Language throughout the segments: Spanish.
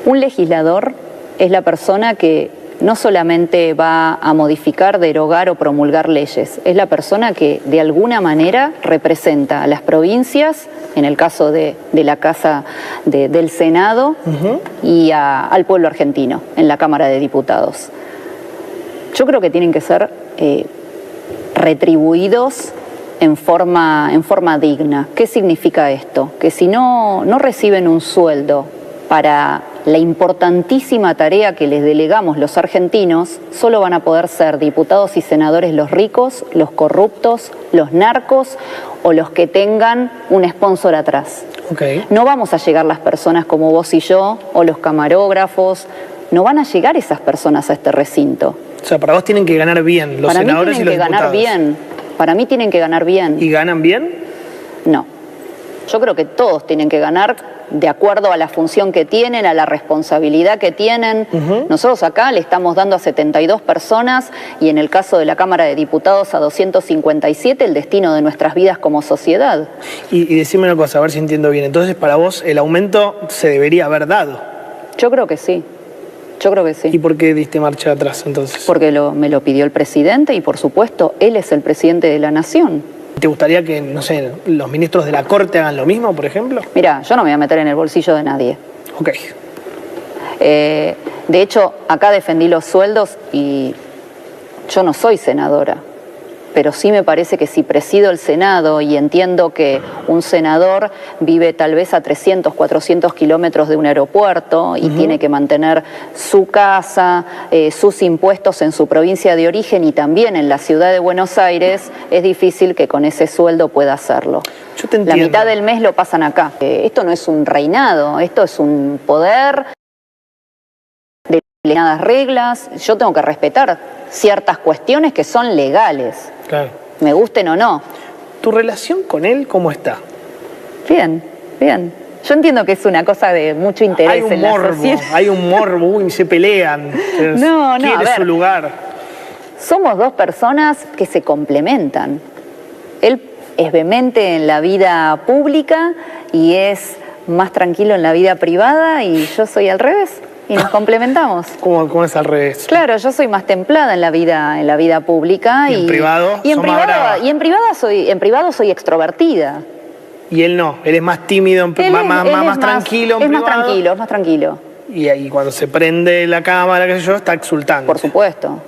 Un legislador es la persona que no solamente va a modificar, derogar o promulgar leyes, es la persona que de alguna manera representa a las provincias, en el caso de la Casa del Senado, y al pueblo argentino, en la Cámara de Diputados. Yo creo que tienen que ser retribuidos en forma digna. ¿Qué significa esto? Que si no reciben un sueldo para la importantísima tarea que les delegamos los argentinos, solo van a poder ser diputados y senadores los ricos, los corruptos, los narcos o los que tengan un sponsor atrás. No vamos a llegar las personas como vos y yo, o los camarógrafos, no van a llegar esas personas a este recinto. O sea, para vos tienen que ganar bien los senadores y los diputados. Para mí tienen que ganar bien. Para mí tienen que ganar bien. ¿Y ganan bien? No. Yo creo que todos tienen que ganar de acuerdo a la función que tienen, a la responsabilidad que tienen. Nosotros acá le estamos dando a 72 personas y en el caso de la Cámara de Diputados a 257 el destino de nuestras vidas como sociedad. Y decime una cosa, a ver si entiendo bien. Entonces, para vos, el aumento se debería haber dado. Yo creo que sí. Yo creo que sí. ¿Y por qué diste marcha atrás entonces? Porque me lo pidió el presidente y por supuesto él es el presidente de la nación. ¿Te gustaría que, no sé, los ministros de la Corte hagan lo mismo, por ejemplo? Mira, yo no me voy a meter en el bolsillo de nadie. Ok. De hecho, acá defendí los sueldos y yo no soy senadora. Pero sí me parece que si presido el Senado y entiendo que un senador vive tal vez a 300, 400 kilómetros de un aeropuerto y tiene que mantener su casa, sus impuestos en su provincia de origen y también en la ciudad de Buenos Aires, es difícil que con ese sueldo pueda hacerlo. Yo te entiendo. La mitad del mes lo pasan acá. Esto no es un reinado, esto es un poder de determinadas reglas. Yo tengo que respetar ciertas cuestiones que son legales. Claro. Me gusten o no. ¿Tu relación con él cómo está? Bien, bien. Yo entiendo que es una cosa de mucho interés en la sociedad. Hay un morbo, uy, se pelean. No, quiere su lugar. Somos dos personas que se complementan. Él es vehemente en la vida pública y es más tranquilo en la vida privada y yo soy al revés. Y nos complementamos. ¿Cómo es al revés? Claro, yo soy más templada en la vida pública. ¿Y en privado? Y en privado soy extrovertida. Y él no, él es más tímido, más tranquilo en privado. Es más tranquilo. Y ahí cuando se prende la cámara, qué sé yo, está exultando. Por supuesto.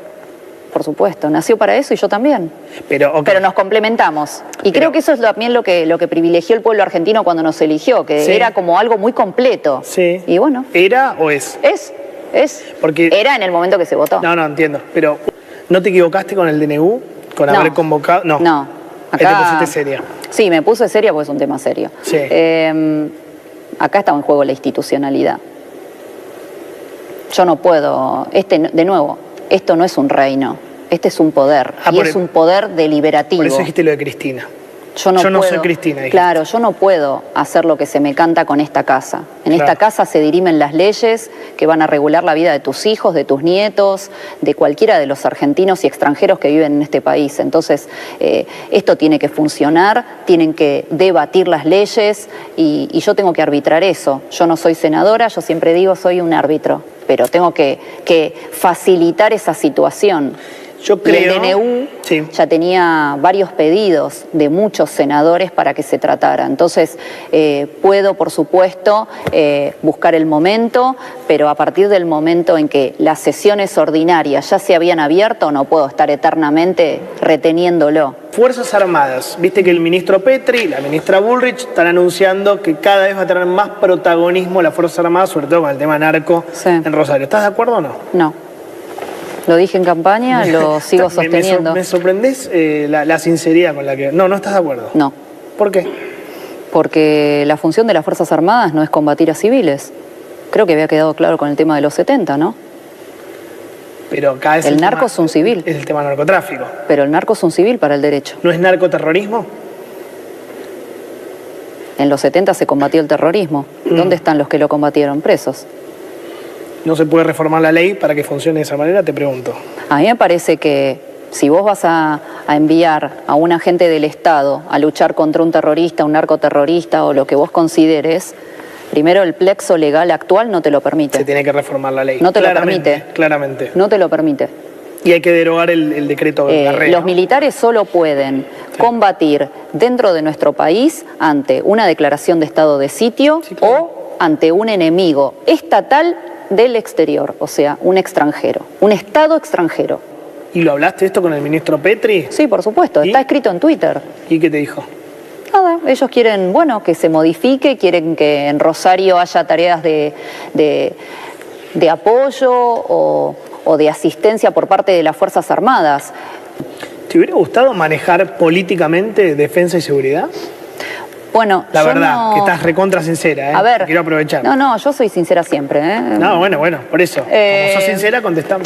Nació para eso y yo también. Pero nos complementamos. Y creo que eso es también lo que privilegió el pueblo argentino cuando nos eligió, que era como algo muy completo. Sí. Y bueno. ¿Era o es? Es. Porque era en el momento que se votó. No, entiendo. Pero, ¿no te equivocaste con el DNU? ¿Con haber convocado? No. Acá te pusiste seria. Sí, me puse seria porque es un tema serio. Sí. Acá estaba en juego la institucionalidad. Yo no puedo... de nuevo, esto no es un reino, este es un poder, es un poder deliberativo. Por eso dijiste lo de Cristina. Yo no soy Cristina. Dijiste. Claro, yo no puedo hacer lo que se me canta con esta casa. En esta casa se dirimen las leyes que van a regular la vida de tus hijos, de tus nietos, de cualquiera de los argentinos y extranjeros que viven en este país. Entonces, esto tiene que funcionar, tienen que debatir las leyes y yo tengo que arbitrar eso. Yo no soy senadora, yo siempre digo soy un árbitro, pero tengo que facilitar esa situación. Yo creo, y el DNU ya tenía varios pedidos de muchos senadores para que se tratara. Entonces, puedo, por supuesto, buscar el momento, pero a partir del momento en que las sesiones ordinarias ya se habían abierto, no puedo estar eternamente reteniéndolo. Fuerzas Armadas. Viste que el ministro Petri y la ministra Bullrich están anunciando que cada vez va a tener más protagonismo las Fuerzas Armadas, sobre todo con el tema narco en Rosario. ¿Estás de acuerdo o no? No. Lo dije en campaña, lo sigo sosteniendo. Me sorprendés la sinceridad con la que... No estás de acuerdo. No. ¿Por qué? Porque la función de las Fuerzas Armadas no es combatir a civiles. Creo que había quedado claro con el tema de los 70, ¿no? Pero acá es el narco es un civil. Es el tema narcotráfico. Pero el narco es un civil para el derecho. ¿No es narcoterrorismo? En los 70 se combatió el terrorismo. ¿Dónde están los que lo combatieron? Presos. ¿No se puede reformar la ley para que funcione de esa manera? Te pregunto. A mí me parece que si vos vas a enviar a un agente del Estado a luchar contra un terrorista, un narcoterrorista o lo que vos consideres, Primero, el plexo legal actual no te lo permite. Se tiene que reformar la ley. No te lo permite. Claramente. No te lo permite. Y hay que derogar el decreto Garrea, Los ¿no? militares solo pueden combatir dentro de nuestro país ante una declaración de estado de sitio, Sí, claro. o ante un enemigo estatal del exterior, o sea, un extranjero, un estado extranjero. ¿Y lo hablaste esto con el ministro Petri? Sí, por supuesto, ¿Y? está escrito en Twitter. ¿Y qué te dijo? Nada, ellos quieren, bueno, que se modifique, quieren que en Rosario haya tareas de apoyo o de asistencia por parte de las Fuerzas Armadas. ¿Te hubiera gustado manejar políticamente defensa y seguridad? Bueno, La yo verdad, no... que estás recontra sincera, ¿eh? A ver, Quiero aprovechar. No, yo soy sincera siempre, ¿eh? No, bueno, por eso. Como sos sincera, contestame.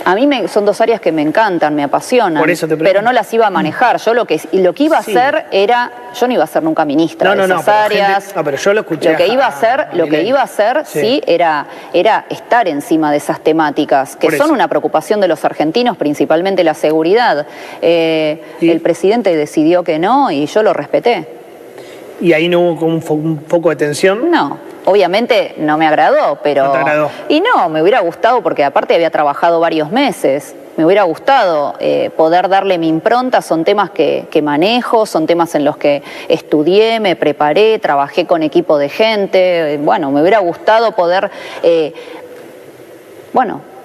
A mí son dos áreas que me encantan, me apasionan, Por eso te pregunto. pero no las iba a manejar. Yo lo que iba a Sí. hacer era, yo no iba a ser nunca ministra de esas pero áreas. pero yo lo escuché. Lo que iba a hacer, sí, era estar encima de esas temáticas, que Por son eso. una preocupación de los argentinos, principalmente la seguridad. ¿Y? El presidente decidió que no y yo lo respeté. ¿Y ahí no hubo como un foco de tensión? No, obviamente no me agradó, pero... ¿No te agradó? Y no, me hubiera gustado porque aparte había trabajado varios meses. Me hubiera gustado poder darle mi impronta, son temas que manejo, son temas en los que estudié, me preparé, trabajé con equipo de gente. Bueno, me hubiera gustado poder,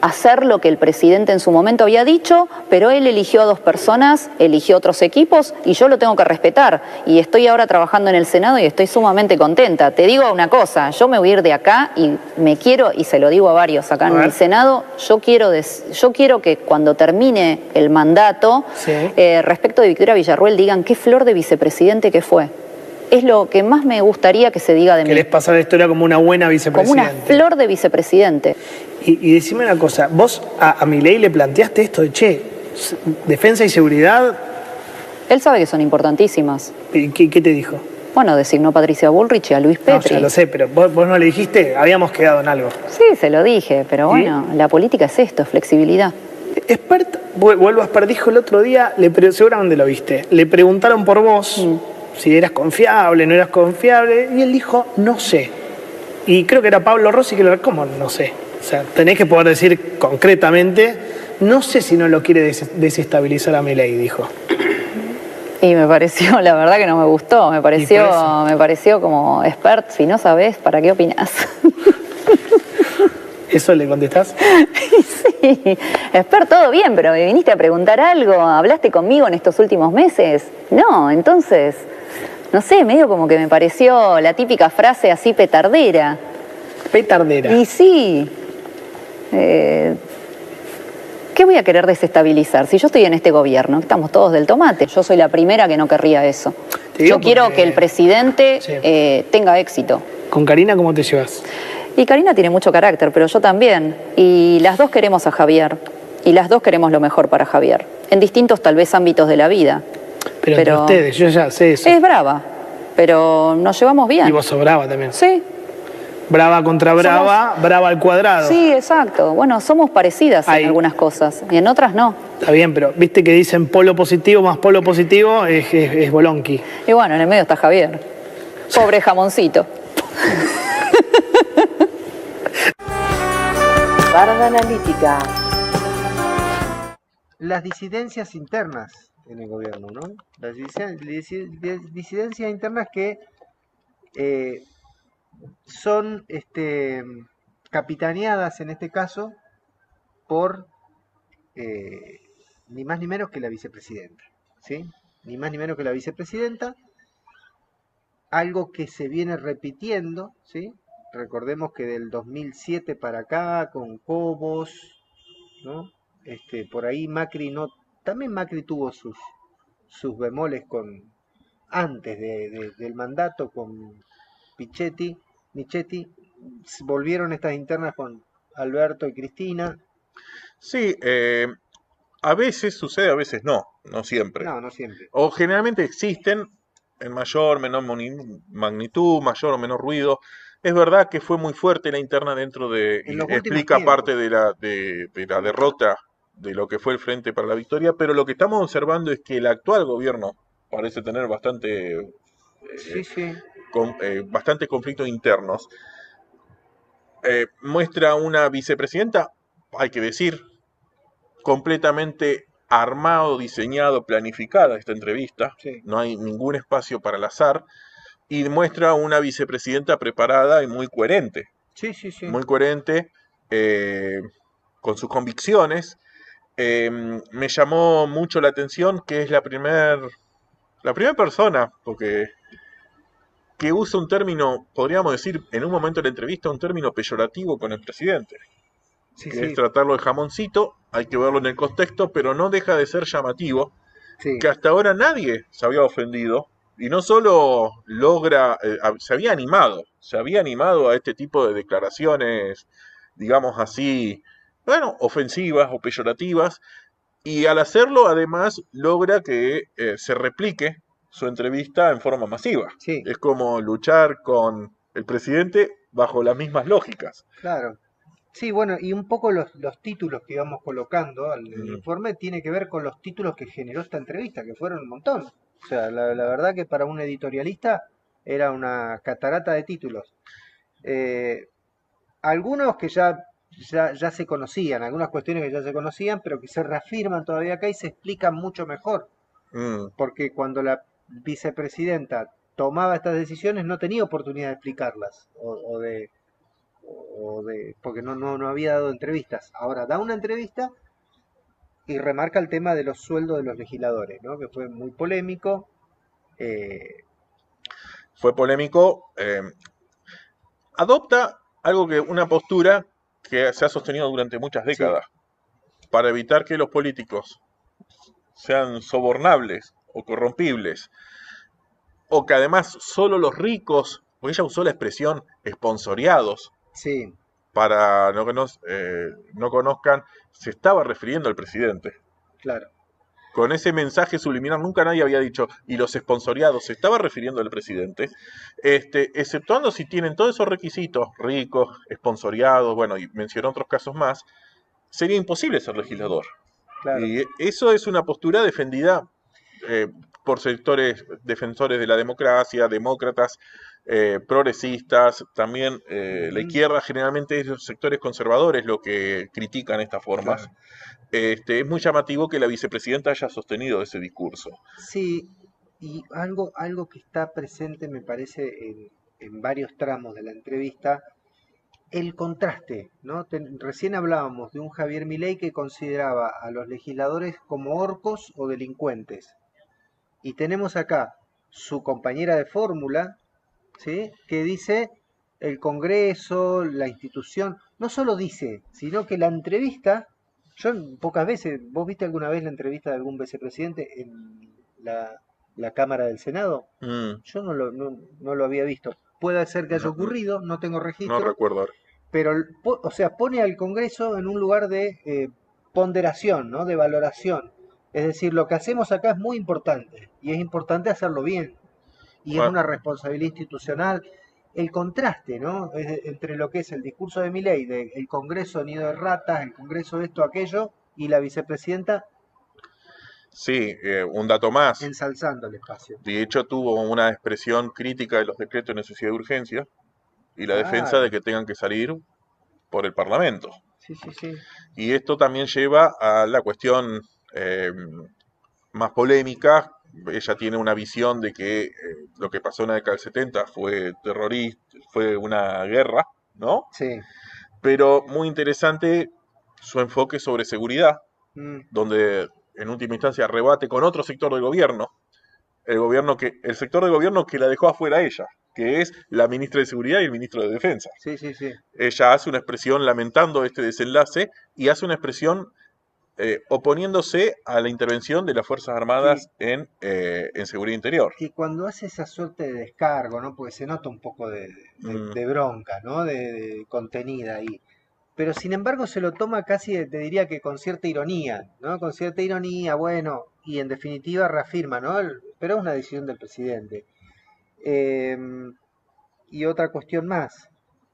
hacer lo que el presidente en su momento había dicho, pero él eligió a dos personas, eligió otros equipos y yo lo tengo que respetar. Y estoy ahora trabajando en el Senado y estoy sumamente contenta. Te digo una cosa, yo me voy a ir de acá y me quiero, y se lo digo a varios acá en el Senado, yo quiero que cuando termine el mandato, Sí. Respecto de Victoria Villarruel, digan qué flor de vicepresidente que fue. Es lo que más me gustaría que se diga de mí. Querés pasar la historia como una buena Como vicepresidente. una flor de vicepresidente. Y decime una cosa, vos a Milei le planteaste esto de, defensa y seguridad, Él sabe que son importantísimas. ¿y qué te dijo? Bueno, designó a Patricia Bullrich y a Luis No, Petri. ya lo sé, pero vos no le dijiste, habíamos quedado en algo. Sí, se lo dije, pero bueno, la política es esto, es flexibilidad. Vuelvo a Espert, dijo el otro día, seguramente lo viste, le preguntaron por vos si eras confiable, no eras confiable, y él dijo, no sé. Y creo que era Pablo Rossi que ¿cómo no sé? O sea, tenés que poder decir concretamente, no sé si no lo quiere desestabilizar a Milei, dijo. Y me pareció, la verdad que no me gustó, me por eso. pareció como, Espert, si no sabés, ¿para qué opinás? ¿Eso le contestás? Sí, Espert, todo bien, pero me viniste a preguntar algo, ¿hablaste conmigo en estos últimos meses? No, entonces, no sé, medio como que me pareció la típica frase así petardera. Petardera. Y sí, ¿qué voy a querer desestabilizar? Si yo estoy en este gobierno, estamos todos del tomate. Yo soy la primera que no querría eso. Te digo Yo quiero porque- que el presidente Sí. tenga éxito. ¿Con Karina cómo te llevas? Y Karina tiene mucho carácter, pero yo también. Y las dos queremos a Javier. Y las dos queremos lo mejor para Javier. En distintos tal vez ámbitos de la vida. Pero entre ustedes, yo ya sé eso. Es brava, pero nos llevamos bien. Y vos sos brava también. Sí, Brava contra brava, brava al cuadrado. sí, exacto. Bueno, somos parecidas Ahí. en algunas cosas y en otras no. Está bien, pero viste que dicen polo positivo más polo positivo es bolonqui. Y bueno, en el medio está Javier. Pobre jamoncito. Barda Analítica. Las disidencias internas en el gobierno, ¿no? Las disidencias internas que son capitaneadas en este caso por ni más ni menos que la vicepresidenta, ¿sí? Ni más ni menos que la vicepresidenta, algo que se viene repitiendo, ¿sí? Recordemos que del 2007 para acá, con Cobos, ¿no? Por ahí Macri no, también Macri tuvo sus bemoles antes del mandato con Michetti, volvieron estas internas con Alberto y Cristina. Sí, a veces sucede, a veces no siempre. No siempre. O generalmente existen en mayor, menor magnitud, mayor o menor ruido. Es verdad que fue muy fuerte la interna dentro de, En y los últimos explica tiempos. parte de la derrota de lo que fue el Frente para la Victoria, pero lo que estamos observando es que el actual gobierno parece tener bastante Sí. con bastantes conflictos internos, muestra una vicepresidenta, hay que decir, completamente armado, diseñado, planificada esta entrevista, Sí. no hay ningún espacio para el azar, y muestra una vicepresidenta preparada y Sí, sí, sí. muy coherente, con sus convicciones. Me llamó mucho la atención que es la primera persona, porque que usa un término, podríamos decir, en un momento de la entrevista, un término peyorativo con el presidente, Sí, que es sí, tratarlo de jamoncito, hay que verlo en el contexto, pero no deja de ser llamativo, sí. que hasta ahora nadie se había ofendido, y no solo se había animado a este tipo de declaraciones, digamos así, bueno, ofensivas o peyorativas, y al hacerlo además logra que se replique su entrevista en forma masiva. Sí, Es como luchar con el presidente bajo las mismas lógicas. claro. Sí, bueno, y un poco los títulos que íbamos colocando al Mm, informe tiene que ver con los títulos que generó esta entrevista, que fueron un montón. O sea, la verdad que para un editorialista era una catarata de títulos. Eh, algunos que ya se conocían, algunas cuestiones que ya se conocían, pero que se reafirman todavía acá y se explican mucho mejor. mm. Porque cuando la vicepresidenta tomaba estas decisiones no tenía oportunidad de explicarlas porque no había dado entrevistas. Ahora da una entrevista y remarca el tema de los sueldos de los legisladores, ¿no? Que fue muy polémico. Eh, Fue polémico. Adopta una postura que se ha sostenido durante muchas sí, décadas para evitar que los políticos sean sobornables o corrompibles, o que además solo los ricos, porque ella usó la expresión esponsoreados, sí, para no conozcan, se estaba refiriendo al presidente. claro, Con ese mensaje subliminal nunca nadie había dicho, y los esponsoriados se estaba refiriendo al presidente, exceptuando si tienen todos esos requisitos, ricos, esponsoriados, bueno, y mencionó otros casos más, sería imposible ser legislador. claro. Y eso es una postura defendida eh, por sectores defensores de la democracia, demócratas, progresistas, también la Ujú, izquierda, generalmente es los sectores conservadores lo que critican estas formas. claro. Es muy llamativo que la vicepresidenta haya sostenido ese discurso. Sí, y algo que está presente, me parece, en varios tramos de la entrevista, el contraste, ¿no? Recién hablábamos de un Javier Milei que consideraba a los legisladores como orcos o delincuentes. Y tenemos acá su compañera de fórmula, ¿sí? Que dice el Congreso, la institución, no solo dice, sino que la entrevista, yo pocas veces, ¿vos viste alguna vez la entrevista de algún vicepresidente en la Cámara del Senado? Mm, Yo no lo había visto. Puede ser que haya no, ocurrido, no tengo no registro, recuerdo ahora. pero, o sea, pone al Congreso en un lugar de ponderación, ¿no? De valoración. Es decir, lo que hacemos acá es muy importante y es importante hacerlo bien y es Bueno, una responsabilidad institucional. El contraste, ¿no? Entre lo que es el discurso de Milei, de el Congreso nido de ratas, el Congreso esto, aquello, y la vicepresidenta sí, un dato más. ensalzando el espacio. De hecho, tuvo una expresión crítica de los decretos de necesidad de urgencia y la defensa de Claro, que tengan que salir por el Parlamento. sí, sí, sí. Y esto también lleva a la cuestión más polémica. Ella tiene una visión de que lo que pasó en la década del 70 fue terrorista, fue una guerra, ¿no? Sí. Pero muy interesante su enfoque sobre seguridad, Mm, donde en última instancia rebate con otro sector del gobierno, el sector del gobierno que la dejó afuera a ella, que es la ministra de Seguridad y el ministro de Defensa. sí, sí, sí. Ella hace una expresión lamentando este desenlace y hace una expresión oponiéndose a la intervención de las Fuerzas Que, Armadas en seguridad interior. que cuando hace esa suerte de descargo, ¿no? Porque se nota un poco Mm, de bronca, ¿no? De contenida ahí. Pero sin embargo se lo toma casi, te diría que con cierta ironía, ¿no? Con cierta ironía, bueno, y en definitiva reafirma, ¿no? Pero es una decisión del presidente. Em, y otra cuestión más.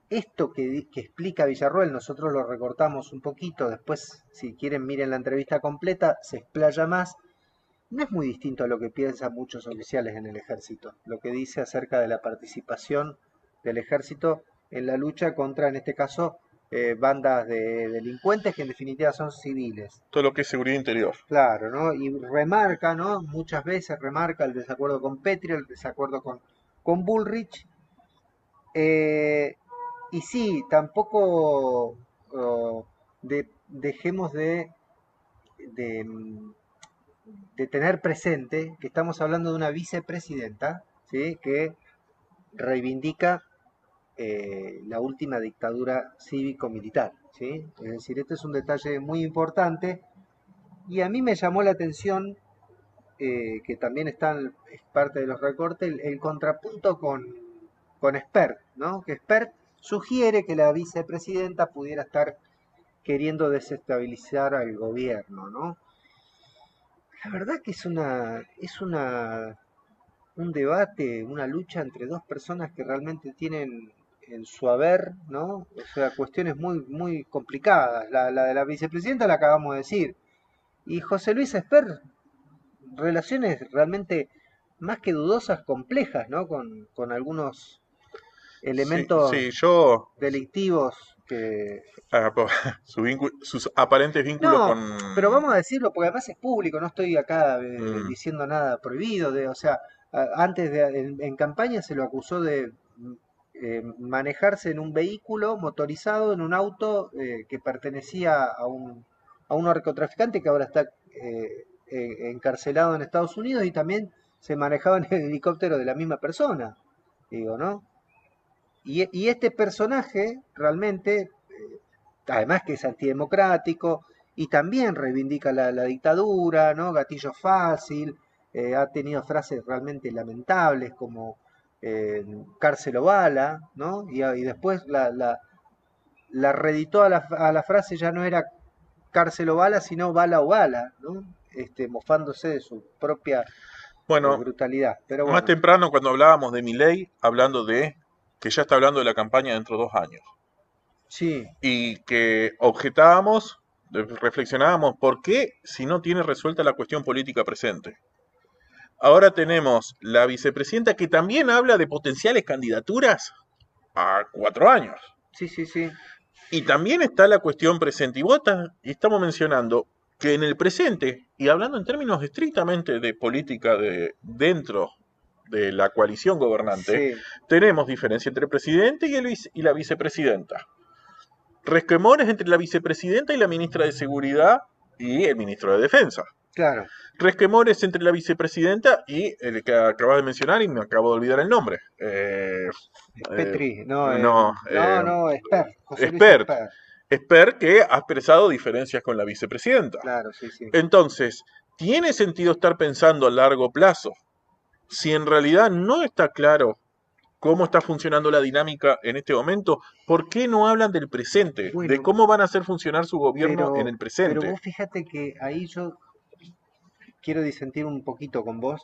Esto que explica Villarroel, nosotros lo recortamos un poquito, después si quieren miren la entrevista completa, se explaya más. no es muy distinto a lo que piensan muchos oficiales en el ejército, lo que dice acerca de la participación del ejército en la lucha contra, en este caso, bandas de delincuentes que en definitiva son civiles. Todo lo que es seguridad interior. Claro, ¿no? Y remarca, ¿no? Muchas veces remarca el desacuerdo con Petri, el desacuerdo con Bullrich. Y sí, tampoco dejemos de, de tener presente que estamos hablando de una vicepresidenta, ¿sí? Que reivindica la última dictadura cívico-militar, ¿sí? Es decir, este es un detalle muy importante y a mí me llamó la atención que también es parte de los recortes, el contrapunto con Spert, ¿no? Que Spert sugiere que la vicepresidenta pudiera estar queriendo desestabilizar al gobierno, ¿no? La verdad que es un debate, una lucha entre dos personas que realmente tienen en su haber, ¿no? O sea, cuestiones muy, muy complicadas. La de la vicepresidenta la acabamos de decir. Y José Luis Espert, relaciones realmente más que dudosas, complejas, ¿no? Con algunos elementos Sí, yo... delictivos que... sus aparentes vínculos No, con... pero vamos a decirlo, porque además es público, no estoy acá diciendo nada prohibido, o sea, antes en campaña se lo acusó de manejarse en un vehículo motorizado, en un auto que pertenecía a un narcotraficante que ahora está encarcelado en Estados Unidos y también se manejaba en el helicóptero de la misma persona, digo, ¿no? Y este personaje realmente, además que es antidemocrático y también reivindica la dictadura, ¿no? Gatillo fácil, ha tenido frases realmente lamentables como cárcel o bala, ¿no? Y después la reeditó a la frase, ya no era cárcel o bala, sino bala o bala, ¿no? Mofándose de su propia Bueno, brutalidad. Pero más bueno, temprano cuando hablábamos de Milei, hablando de que ya está hablando de la campaña dentro de 2 años. sí, Y que objetábamos, reflexionábamos, ¿por qué si no tiene resuelta la cuestión política presente? Ahora tenemos la vicepresidenta que también habla de potenciales candidaturas a 4 años. sí, sí, sí. Y también está la cuestión presente. Y estamos mencionando que en el presente, y hablando en términos estrictamente de política dentro de la coalición gobernante, Sí, tenemos diferencia entre el presidente y la vicepresidenta. Resquemores entre la vicepresidenta y la ministra de Seguridad y el ministro de Defensa. claro. Resquemores entre la vicepresidenta y el que acabas de mencionar y me acabo de olvidar el nombre. Petri, no, No, no, Espert, José Luis Espert. Espert. Espert, que ha expresado diferencias con la vicepresidenta. Claro, sí, sí. Entonces, ¿tiene sentido estar pensando a largo plazo? Si en realidad no está claro cómo está funcionando la dinámica en este momento, ¿por qué no hablan del presente? Bueno, de cómo van a hacer funcionar su gobierno en el pero presente. vos fíjate que ahí yo quiero disentir un poquito con vos,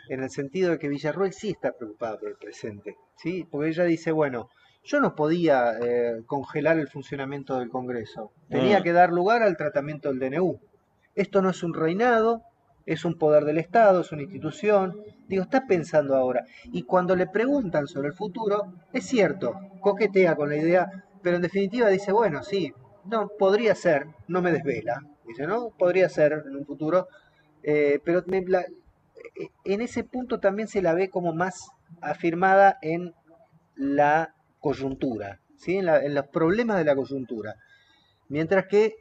en el sentido de que Villarroel sí está preocupado por el presente, ¿sí? Porque ella dice, bueno, yo no podía congelar el funcionamiento del Congreso, tenía que dar lugar al tratamiento del DNU. Esto no es un reinado, es un poder del Estado, es una institución. Digo, está pensando ahora. Y cuando le preguntan sobre el futuro, es cierto, coquetea con la idea, pero en definitiva dice, bueno, sí, no, podría ser, no me desvela. Dice, ¿no? Podría ser en un futuro, pero en ese punto también se la ve como más afirmada en la coyuntura, ¿sí? En los problemas de la coyuntura. Mientras que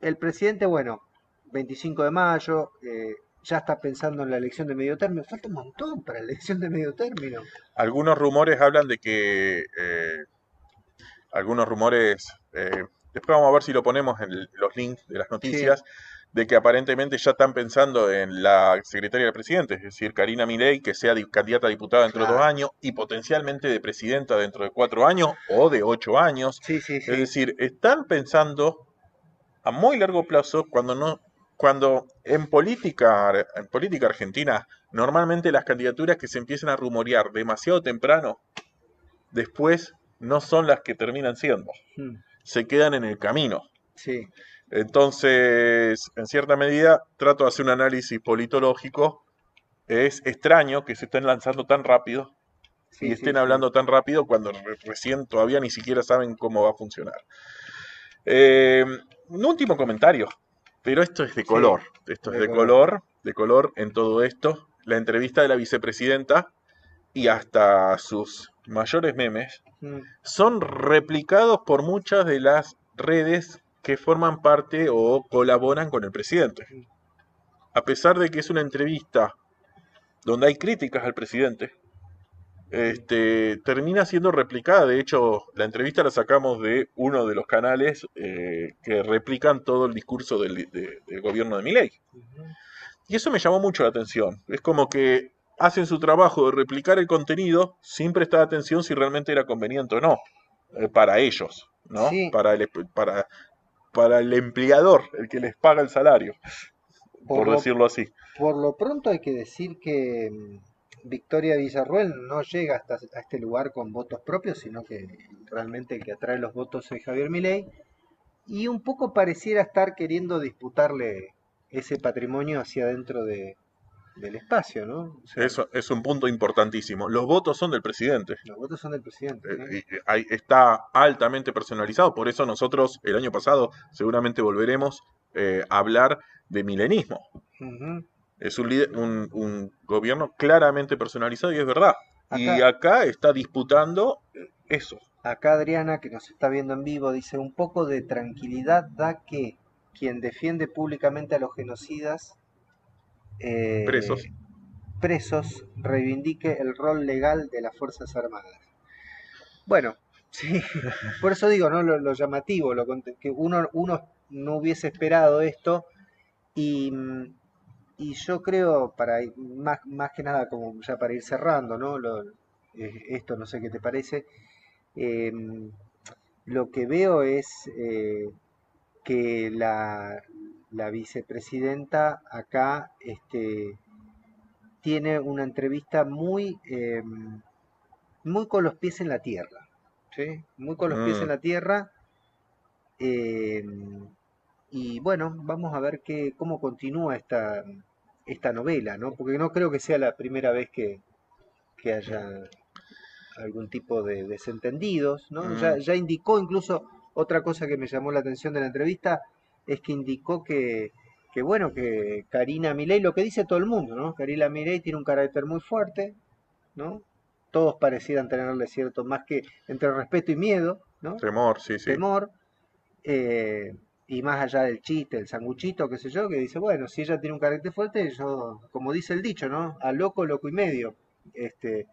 el presidente, bueno, 25 de mayo, ya está pensando en la elección de medio término. Falta un montón para la elección de medio término. Algunos rumores hablan de que... algunos rumores... después vamos a ver si lo ponemos en los links de las noticias, de que aparentemente ya están pensando en la secretaria del presidente, es decir, Karina Milei, que sea candidata a diputada dentro de 2 años y potencialmente de presidenta dentro de 4 años o de 8 años. Sí, sí, sí. Es decir, están pensando a muy largo plazo cuando en política argentina normalmente las candidaturas que se empiezan a rumorear demasiado temprano después no son las que terminan siendo, Mm, se quedan en el camino. sí. Entonces, en cierta medida, trato de hacer un análisis politológico. Es extraño que se estén lanzando tan rápido y Sí, sí, estén sí. hablando tan rápido cuando recién todavía ni siquiera saben cómo va a funcionar. Un último comentario, pero esto es de Sí, color. Esto es de color. de color en todo esto. La entrevista de la vicepresidenta y hasta sus mayores memes Mm, son replicados por muchas de las redes que forman parte o colaboran con el presidente. mm. A pesar de que es una entrevista donde hay críticas al presidente, termina siendo replicada. De hecho, la entrevista la sacamos de uno de los canales que replican todo el discurso del gobierno de Milei. Ujú. Y eso me llamó mucho la atención. Es como que hacen su trabajo de replicar el contenido sin prestar atención si realmente era conveniente o no para ellos, ¿no? Sí, Para el empleador, el que les paga el salario, por por lo, decirlo así. por lo pronto hay que decir que Victoria Villarruel no llega hasta a este lugar con votos propios, sino que realmente el que atrae los votos es Javier Milei, y un poco pareciera estar queriendo disputarle ese patrimonio hacia adentro del espacio, ¿no? O sea, Eso es un punto importantísimo. Los votos son del presidente. los votos son del presidente, ¿sí? Está altamente personalizado. Por eso nosotros el año pasado seguramente volveremos a hablar de milenismo. Ujú. Es un gobierno claramente personalizado y es verdad. Y Acá, acá está disputando eso. acá Adriana, que nos está viendo en vivo, dice, un poco de tranquilidad da que quien defiende públicamente a los genocidas Presos. eh, presos reivindique el rol legal de las Fuerzas Armadas. Bueno, sí, por eso digo, ¿no? Lo llamativo, que uno no hubiese esperado esto y, y yo creo, más que nada, como ya para ir cerrando, ¿no? Esto no sé qué te parece, eh, lo que veo es que la vicepresidenta acá tiene una entrevista muy con los pies en la tierra, ¿sí? Muy con los pies en Mm, la tierra. eh, y bueno, vamos a ver cómo continúa esta novela, ¿no? Porque no creo que sea la primera vez que haya algún tipo de desentendidos, ¿no? mm, Ya indicó incluso otra cosa que me llamó la atención de la entrevista, es que indicó que bueno, que Karina Milei, lo que dice todo el mundo, ¿no? Karina Milei tiene un carácter muy fuerte, ¿no? Todos parecieran tenerle cierto, más que entre respeto y miedo, ¿no? temor, sí, sí. Temor, eh, y más allá del chiste, el sanguchito, qué sé yo, que dice, bueno, si ella tiene un carácter fuerte, yo, como dice el dicho, ¿no? A loco, loco y medio. Este,